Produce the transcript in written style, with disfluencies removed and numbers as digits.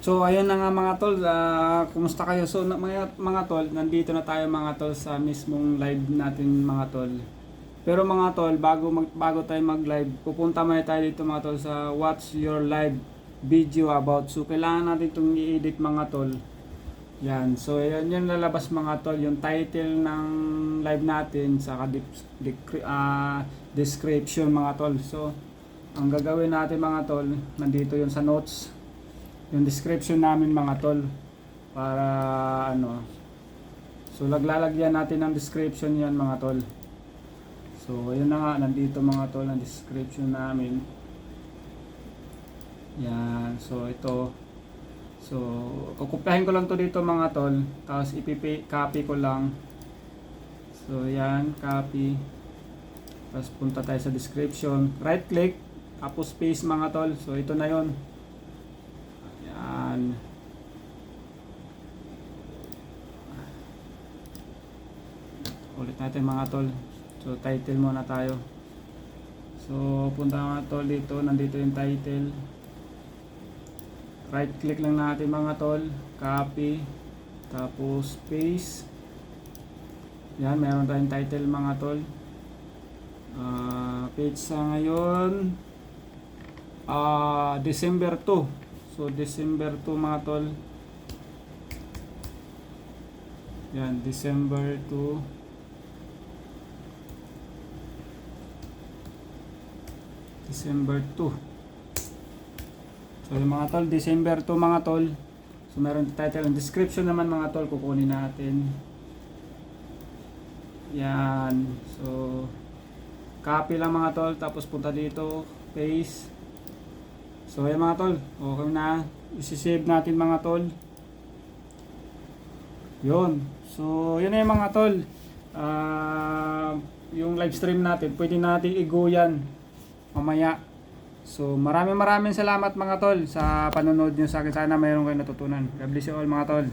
So ayun na nga mga tol, kumusta kayo? So mga tol, nandito na tayo mga tol sa mismong live natin mga tol. Pero mga tol, bago tayo mag-live, pupunta muna tayo dito mga tol sa watch your live video about. So kailangan natin itong i-edit mga tol. Yan, so yun yung lalabas mga tol, yung title ng live natin sa description mga tol. So ang gagawin natin mga tol, nandito yun sa notes, yung description namin mga tol, para ano, so naglalagyan natin ng description yan mga tol. So ayun na nga, nandito mga tol ang description namin. Yan, so ito, so kukupihin ko lang to dito mga tol, tapos copy ko lang. So yan, copy, tapos punta tayo sa description, right click, tapos paste mga tol. So ito na yon. Yan. Ulit natin mga tol. So title muna tayo. So punta mga tol dito, nandito yung title. Right click lang natin mga tol, copy, tapos paste. Yan, meron tayong title mga tol. Page sa ngayon, December 2. So December 2 mga tol. Yan, December 2. December 2. So yung mga tol, December 2 mga tol. So meron title and description naman mga tol, kukunin natin. Yan. So copy lang mga tol, tapos punta dito, paste. So ayan mga tol, okay na. Isi-save natin mga tol. Yun. So yun na yung mga tol. Yung live stream natin, pwede natin i-go yan mamaya. So maraming salamat mga tol sa panonood nyo sa akin. Sana mayroon kayo natutunan. God bless you all mga tol.